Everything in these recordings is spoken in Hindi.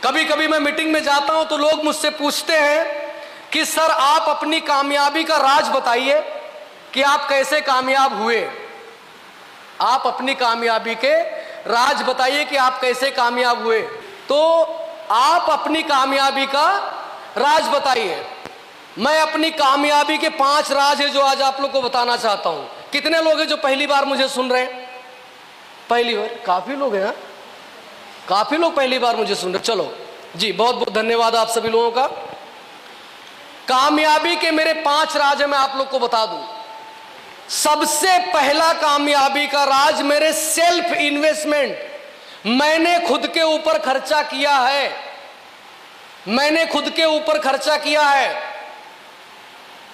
कभी कभी मैं मीटिंग में जाता हूं तो लोग मुझसे पूछते हैं कि सर आप अपनी कामयाबी का राज बताइए कि आप कैसे कामयाब हुए। आप अपनी कामयाबी के राज बताइए कि आप कैसे कामयाब हुए। तो आप अपनी कामयाबी का राज बताइए। मैं अपनी कामयाबी के 5 राज है जो आज आप लोग को बताना चाहता हूं। कितने लोग हैं जो पहली बार मुझे सुन रहे हैं? पहली बार काफी लोग हैं, काफी लोग पहली बार मुझे सुन रहे। चलो जी, बहुत बहुत धन्यवाद आप सभी लोगों का। कामयाबी के मेरे 5 राज मैं आप लोग को बता दूं। सबसे पहला कामयाबी का राज मेरे सेल्फ इन्वेस्टमेंट। मैंने खुद के ऊपर खर्चा किया है। मैंने खुद के ऊपर खर्चा किया है।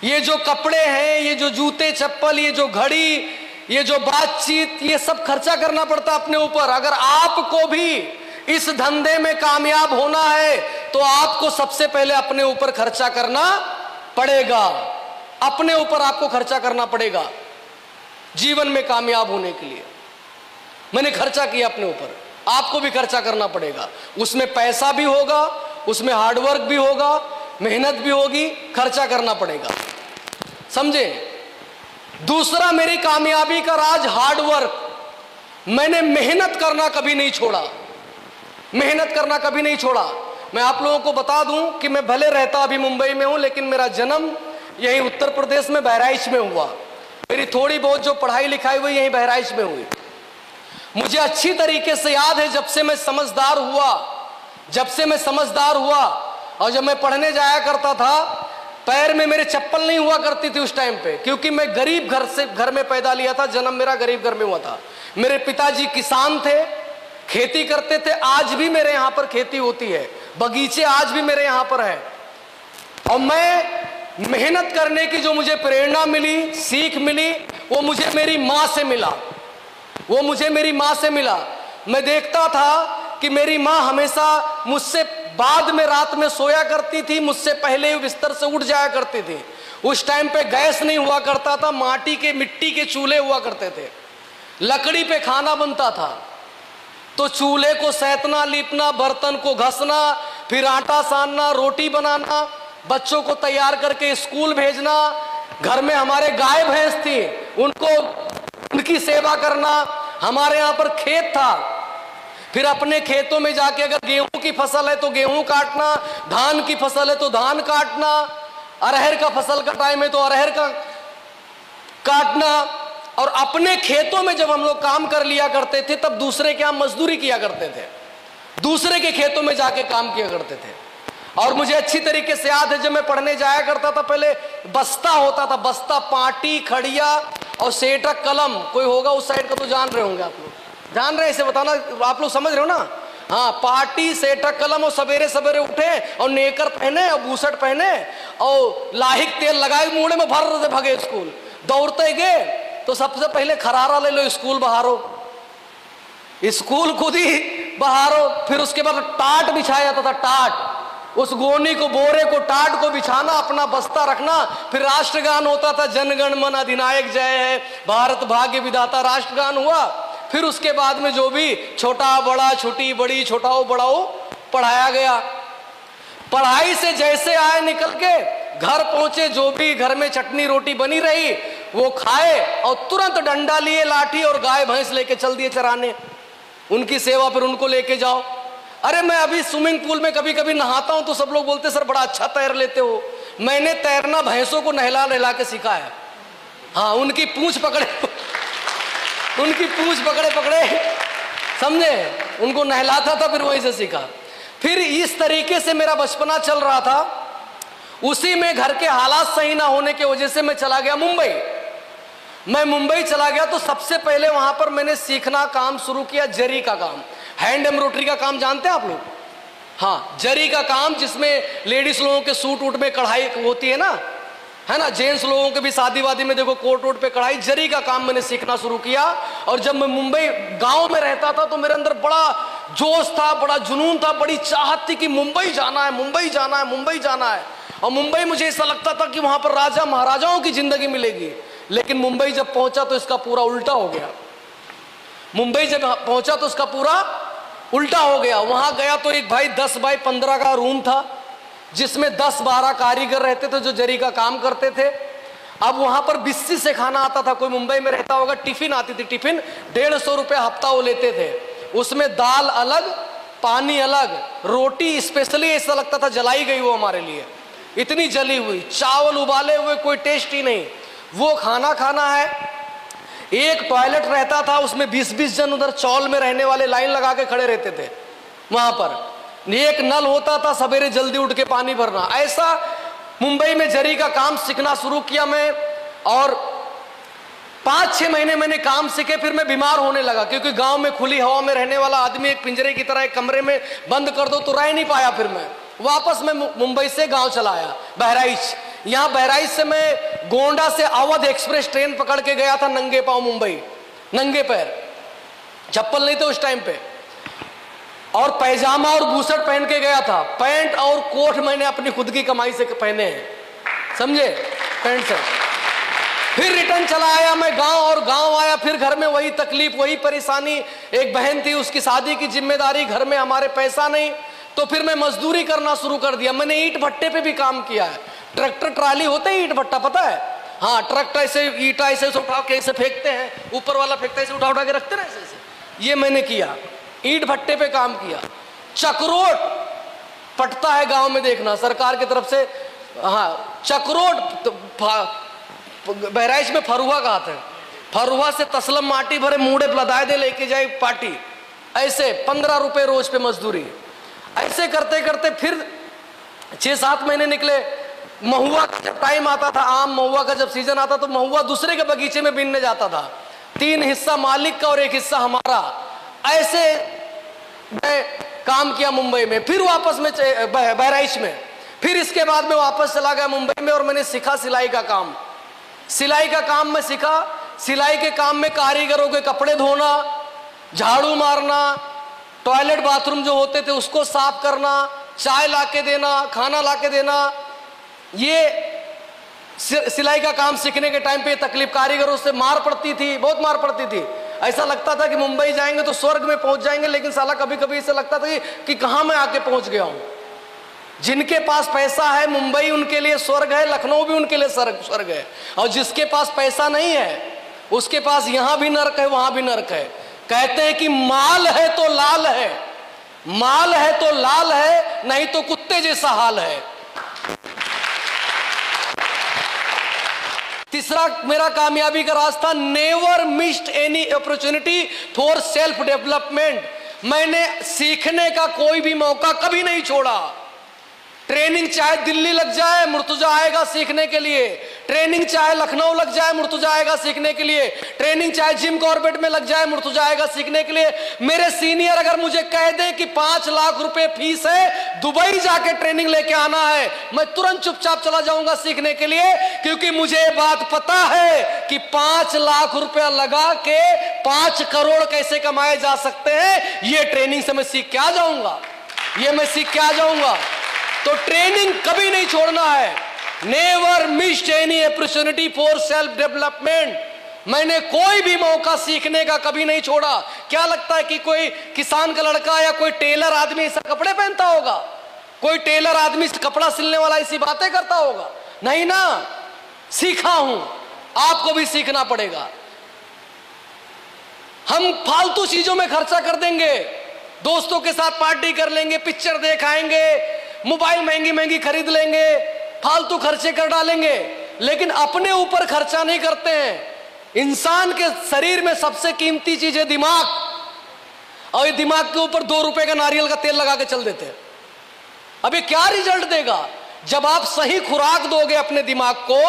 ये जो कपड़े हैं, ये जो जूते चप्पल, ये जो घड़ी, ये जो बातचीत, ये सब खर्चा करना पड़ता अपने ऊपर। अगर आपको भी इस धंधे में कामयाब होना है तो आपको सबसे पहले अपने ऊपर खर्चा करना पड़ेगा। अपने ऊपर आपको खर्चा करना पड़ेगा जीवन में कामयाब होने के लिए। मैंने खर्चा किया अपने ऊपर, आपको भी खर्चा करना पड़ेगा। उसमें पैसा भी होगा, उसमें हार्डवर्क भी होगा, मेहनत भी होगी, खर्चा करना पड़ेगा, समझे। दूसरा मेरी कामयाबी का राज हार्डवर्क। मैंने मेहनत करना कभी नहीं छोड़ा। मेहनत करना कभी नहीं छोड़ा। मैं आप लोगों को बता दूं कि मैं भले रहता अभी मुंबई में हूं, लेकिन मेरा जन्म यही उत्तर प्रदेश में बहराइच में हुआ। मेरी थोड़ी बहुत जो पढ़ाई लिखाई हुई यही बहराइच में हुई। मुझे अच्छी तरीके से याद है जब से मैं समझदार हुआ और जब मैं पढ़ने जाया करता था, पैर में मेरे चप्पल नहीं हुआ करती थी उस टाइम पे, क्योंकि मैं गरीब घर में पैदा लिया था। जन्म मेरा गरीब घर में हुआ था। मेरे पिताजी किसान थे, खेती करते थे। आज भी मेरे यहाँ पर खेती होती है, बगीचे आज भी मेरे यहाँ पर है। और मैं मेहनत करने की जो मुझे प्रेरणा मिली, सीख मिली, वो मुझे मेरी माँ से मिला। मैं देखता था कि मेरी माँ हमेशा मुझसे बाद में रात में सोया करती थी, मुझसे पहले ही बिस्तर से उठ जाया करती थी। उस टाइम पे गैस नहीं हुआ करता था, मिट्टी के चूल्हे हुआ करते थे, लकड़ी पे खाना बनता था। तो चूल्हे को सैतना, लीपना, बर्तन को घसना, फिर आटा सानना, रोटी बनाना, बच्चों को तैयार करके स्कूल भेजना। घर में हमारे गाय भैंस थी, उनकी सेवा करना। हमारे यहाँ पर खेत था, फिर अपने खेतों में जाके अगर गेहूं की फसल है तो गेहूं काटना, धान की फसल है तो धान काटना, अरहर का फसल का टाइम है तो अरहर का काटना। और अपने खेतों में जब हम लोग काम कर लिया करते थे तब दूसरे के यहाँ मजदूरी किया करते थे, दूसरे के खेतों में जाके काम किया करते थे। और मुझे अच्छी तरीके से याद है जब मैं पढ़ने जाया करता था, पहले बस्ता होता था, बस्ता, पाटी, खड़िया और सेठक कलम। कोई होगा उस साइड का तो जान रहे होंगे आप लोग, जान रहे हैं, इसे बताना आप लोग समझ रहे हो ना। हाँ, पाटी, सेठक कलम। और सवेरे सवेरे उठे और नेकर पहने और बूसट पहने और लाहिक तेल लगाए, मुंह में भर से भगे स्कूल। दौड़ते गए तो सबसे पहले खरारा ले लो, स्कूल बहारो, स्कूल खुद ही बहारो। फिर उसके बाद टाट बिछाया जाता था, टाट, उस गोनी को, बोरे को, टाट को बिछाना, अपना बस्ता रखना। फिर राष्ट्रगान होता था, जनगण मन अधिनायक जय है, भारत भाग्य विधाता, राष्ट्रगान हुआ। फिर उसके बाद में जो भी छोटा बड़ा, छोटी बड़ी, छोटाओ बड़ाओ पढ़ाया गया। पढ़ाई से जैसे आए निकल के घर पहुंचे, जो भी घर में चटनी रोटी बनी रही वो खाए और तुरंत डंडा लिए, लाठी और गाय भैंस लेके चल दिए चराने। उनकी सेवा, फिर उनको लेके जाओ। अरे मैं अभी स्विमिंग पूल में कभी कभी नहाता हूं तो सब लोग बोलते सर बड़ा अच्छा तैर लेते हो। मैंने तैरना भैंसों को नहला नहला के सीखा है। हाँ, उनकी पूंछ पकड़े पकड़े समझे, उनको नहलाता था, फिर वहीं से सीखा। फिर इस तरीके से मेरा बचपना चल रहा था। उसी में घर के हालात सही ना होने की वजह से मैं चला गया मुंबई। मैं मुंबई चला गया तो सबसे पहले वहां पर मैंने सीखना काम शुरू किया, जरी का काम, हैंड एम्ब्रॉयडरी का काम। जानते हैं आप लोग? हाँ, जरी का काम, जिसमें लेडीज लोगों के सूट वूट में कढ़ाई होती है ना, जेंट्स लोगों के भी शादी वादी में देखो कोट वोट पे कढ़ाई। जरी का काम मैंने सीखना शुरू किया। और जब मैं मुंबई गांव में रहता था तो मेरे अंदर बड़ा जोश था, बड़ा जुनून था, बड़ी चाहत थी कि मुंबई जाना है, मुंबई जाना है, मुंबई जाना है। और मुंबई मुझे ऐसा लगता था कि वहां पर राजा महाराजाओं की जिंदगी मिलेगी। लेकिन मुंबई जब पहुंचा तो इसका पूरा उल्टा हो गया। मुंबई जब पहुंचा तो इसका पूरा उल्टा हो गया। वहां गया तो एक भाई 10 बाई 15 का रूम था, जिसमें 10-12 कारीगर रहते थे जो जरी का काम करते थे। अब वहां पर बिस्सी से खाना आता था। कोई मुंबई में रहता होगा, टिफिन आती थी, टिफिन 150 रुपये हफ्ता वो लेते थे। उसमें दाल अलग, पानी अलग, रोटी स्पेशली ऐसा लगता था जलाई गई वो हमारे लिए, इतनी जली हुई, चावल उबाले हुए, कोई टेस्ट ही नहीं। वो खाना खाना है। एक टॉयलेट रहता था, उसमें 20-20 जन उधर चौल में रहने वाले लाइन लगा के खड़े रहते थे वहां पर। एक नल होता था, सवेरे जल्दी उठ के पानी भरना। ऐसा मुंबई में जरी का काम सीखना शुरू किया मैं, और 5-6 महीने मैंने काम सीखे। फिर मैं बीमार होने लगा, क्योंकि गांव में खुली हवा में रहने वाला आदमी एक पिंजरे की तरह एक कमरे में बंद कर दो तो रह नहीं पाया। फिर मैं वापस मैं मुंबई से गांव चला आया, बहराइच। यहां बहराइच से मैं गोंडा से अवध एक्सप्रेस ट्रेन पकड़ के गया था, नंगे पांव मुंबई, नंगे पैर, चप्पल नहीं थे उस टाइम पे, और पैजामा और बूशर्ट पहन के गया था। पैंट और कोट मैंने अपनी खुद की कमाई से पहने हैं, समझे, पैंट से। फिर रिटर्न चला आया मैं गांव, और गांव आया फिर घर में वही तकलीफ, वही परेशानी। एक बहन थी, उसकी शादी की जिम्मेदारी, घर में हमारे पैसा नहीं, तो फिर मैं मजदूरी करना शुरू कर दिया। मैंने ईंट भट्टे पे भी काम किया है। ट्रैक्टर ट्राली होते हैं, ईंट भट्टा पता है? हाँ, ट्रक ऐसे ईंटा ऐसे उठा के ऐसे फेंकते हैं, ऊपर वाला फेंकता है, ऐसे उठा उठा के रखते हैं ऐसे। ये मैंने किया, ईंट भट्टे पे काम किया। चक्रोट पटता है गांव में, देखना सरकार की तरफ से। हाँ, चक्रोट बहराइच में फरुआ कहते हैं। फरुआ से तसलम माटी भरे मूड़े लदाए दे लेके जाए पार्टी, ऐसे 15 रुपए रोज पे मजदूरी। ऐसे करते करते फिर 6-7 महीने निकले। महुआ का जब टाइम आता था, आम महुआ का जब सीजन आता तो महुआ दूसरे के बगीचे में बीनने जाता था। 3 हिस्सा मालिक का और 1 हिस्सा हमारा। ऐसे मैं काम किया मुंबई में, फिर वापस में बहराइच में। फिर इसके बाद में वापस चला गया मुंबई में, और मैंने सीखा सिलाई का काम। सिलाई का काम मैं सीखा। सिलाई के काम में कारीगरों के कपड़े धोना, झाड़ू मारना, टॉयलेट बाथरूम जो होते थे उसको साफ करना, चाय लाके देना, खाना लाके देना। ये सिलाई का काम सीखने के टाइम पे तकलीफ, कारीगरों से मार पड़ती थी, बहुत मार पड़ती थी। ऐसा लगता था कि मुंबई जाएंगे तो स्वर्ग में पहुंच जाएंगे, लेकिन साला कभी कभी ऐसा लगता था कि कहां मैं आके पहुंच गया हूं। जिनके पास पैसा है, मुंबई उनके लिए स्वर्ग है, लखनऊ भी उनके लिए स्वर्ग है। और जिसके पास पैसा नहीं है, उसके पास यहां भी नर्क है, वहां भी नर्क है। कहते हैं कि माल है तो लाल है, माल है तो लाल है, नहीं तो कुत्ते जैसा हाल है। तीसरा मेरा कामयाबी का रास्ता, never missed any opportunity for self development. मैंने सीखने का कोई भी मौका कभी नहीं छोड़ा। ट्रेनिंग चाहे दिल्ली लग जाए, मुर्तुजा आएगा सीखने के लिए। ट्रेनिंग चाहे लखनऊ लग जाए, मुर्तुजा आएगा सीखने के लिए। ट्रेनिंग चाहे जिम कॉर्बेट में लग जाए, मुर्तुजा आएगा सीखने के लिए। मेरे सीनियर अगर मुझे कह दें कि 5 लाख रुपए फीस है, दुबई जाके ट्रेनिंग लेके आना है, मैं तुरंत चुपचाप चला जाऊंगा सीखने के लिए, क्योंकि मुझे बात पता है कि 5 लाख रुपया लगा के 5 करोड़ कैसे कमाए जा सकते हैं। ये ट्रेनिंग से मैं सीख के आ जाऊंगा, ये मैं सीख के आ जाऊंगा। तो ट्रेनिंग कभी नहीं छोड़ना है। Never missed any opportunity for self development. मैंने कोई भी मौका सीखने का कभी नहीं छोड़ा। क्या लगता है कि कोई किसान का लड़का या कोई टेलर आदमी ऐसा कपड़े पहनता होगा? कोई टेलर आदमी कपड़ा सिलने वाला ऐसी बातें करता होगा? नहीं ना। सीखा हूं, आपको भी सीखना पड़ेगा। हम फालतू चीजों में खर्चा कर देंगे, दोस्तों के साथ पार्टी कर लेंगे, पिक्चर देख आएंगे, मोबाइल महंगी महंगी खरीद लेंगे, फालतू खर्चे कर डालेंगे, लेकिन अपने ऊपर खर्चा नहीं करते हैं। इंसान के शरीर में सबसे कीमती चीज है दिमाग, और ये दिमाग के ऊपर 2 रुपए का नारियल का तेल लगा के चल देते हैं। अब ये क्या रिजल्ट देगा? जब आप सही खुराक दोगे अपने दिमाग को,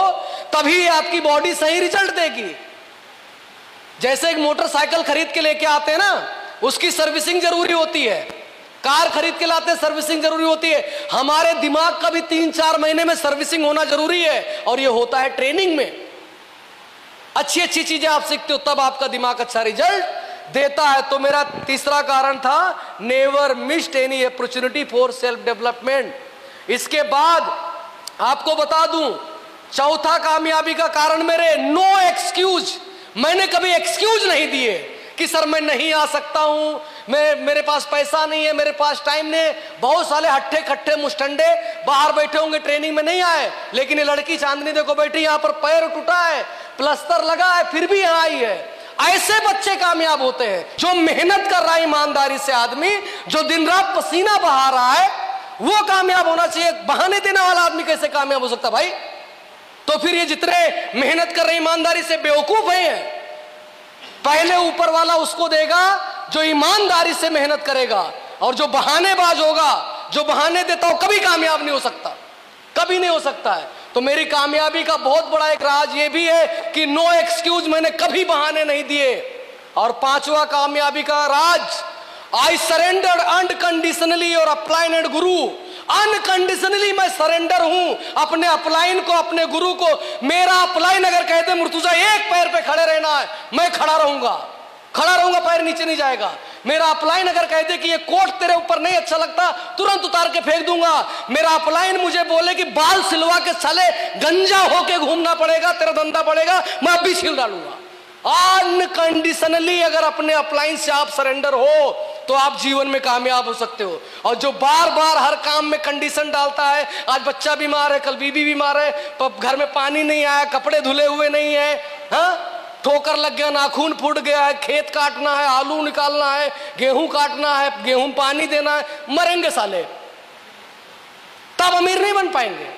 तभी आपकी बॉडी सही रिजल्ट देगी। जैसे एक मोटरसाइकिल खरीद के लेके आते हैं ना, उसकी सर्विसिंग जरूरी होती है। कार खरीद के लाते हैं, सर्विसिंग जरूरी होती है। हमारे दिमाग का भी 3-4 महीने में सर्विसिंग होना जरूरी है, और ये होता है ट्रेनिंग में। अच्छी अच्छी चीजें आप सीखते हो, तब आपका दिमाग अच्छा रिजल्ट देता है। तो मेरा तीसरा कारण था, never missed any opportunity for self development. इसके बाद आपको बता दूं, चौथा कामयाबी का कारण मेरे नो एक्सक्यूज। मैंने कभी एक्सक्यूज नहीं दिए कि सर मैं नहीं आ सकता हूं, मेरे पास पैसा नहीं है, मेरे पास टाइम नहीं है। बहुत सारे हट्ठे खट्टे मुस्टंडे बाहर बैठे होंगे, ट्रेनिंग में नहीं आए, लेकिन ये लड़की चांदनी देखो बैठी यहां पर, पैर टूटा है, प्लास्टर लगा है, फिर भी यहां आई है। ऐसे बच्चे कामयाब होते हैं, जो मेहनत कर रहा है ईमानदारी से आदमी, जो दिन रात पसीना बहा रहा है, वो कामयाब होना चाहिए। बहाने देने वाला आदमी कैसे कामयाब हो सकता भाई? तो फिर ये जितने मेहनत कर रहे ईमानदारी से बेवकूफ हैं, पहले ऊपर वाला उसको देगा जो ईमानदारी से मेहनत करेगा, और जो बहानेबाज होगा, जो बहाने देता हो, कभी कामयाब नहीं हो सकता, कभी नहीं हो सकता है। तो मेरी कामयाबी का बहुत बड़ा एक राज ये भी है कि नो एक्सक्यूज, मैंने कभी बहाने नहीं दिए। और पांचवा कामयाबी का राज, आई सरेंडर अनकंडीशनली और अपलाइनेड गुरु। अनकंडीशनली मैं सरेंडर हूं अपने अपलाइन को, अपने गुरु को। मेरा अपलाइन अगर कहते मुर्तुजा एक पैर पे खड़े रहना है, मैं खड़ा रहूंगा, पैर नीचे नहीं जाएगा। मेरा अपलाइन अगर कहते कि ये कोट तेरे ऊपर नहीं अच्छा लगता, तुरंत उतार के फेंक दूंगा। मेरा अपलाइन मुझे बोले कि बाल सिलवा के साले गंजा होके घूमना पड़ेगा, तेरा धंधा पड़ेगा, मैं अभी छिल डालूंगा। अनकंडीशनली अगर अपने अपलाइन से आप सरेंडर हो तो आप जीवन में कामयाब हो सकते हो। और जो बार बार हर काम में कंडीशन डालता है, आज बच्चा बीमार है, कल बीबी बीमार है, घर में पानी नहीं आया, कपड़े धुले हुए नहीं है, हाँ, ठोकर लग गया, नाखून फूट गया है, खेत काटना है, आलू निकालना है, गेहूं काटना है, गेहूं पानी देना है, मरेंगे साले, तब अमीर नहीं बन पाएंगे।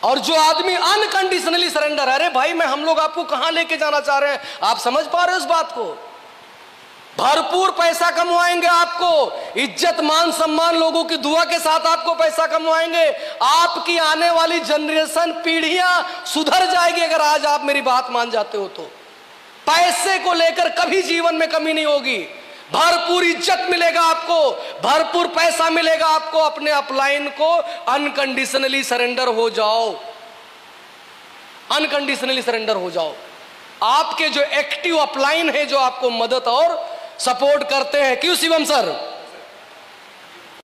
और जो आदमी अनकंडीशनली सरेंडर, अरे भाई मैं, हम लोग आपको कहां लेके जाना चाह रहे हैं, आप समझ पा रहे हो इस बात को? भरपूर पैसा कमवाएंगे, आपको इज्जत मान सम्मान, लोगों की दुआ के साथ आपको पैसा कमवाएंगे। आपकी आने वाली जनरेशन, पीढ़ियां सुधर जाएगी अगर आज आप मेरी बात मान जाते हो तो। पैसे को लेकर कभी जीवन में कमी नहीं होगी, भरपूर इज्जत मिलेगा आपको, भरपूर पैसा मिलेगा आपको। अपने अपलाइन को अनकंडीशनली सरेंडर हो जाओ, अनकंडीशनली सरेंडर हो जाओ। आपके जो एक्टिव अपलाइन है, जो आपको मदद और सपोर्ट करते हैं, क्यों शिवम सर?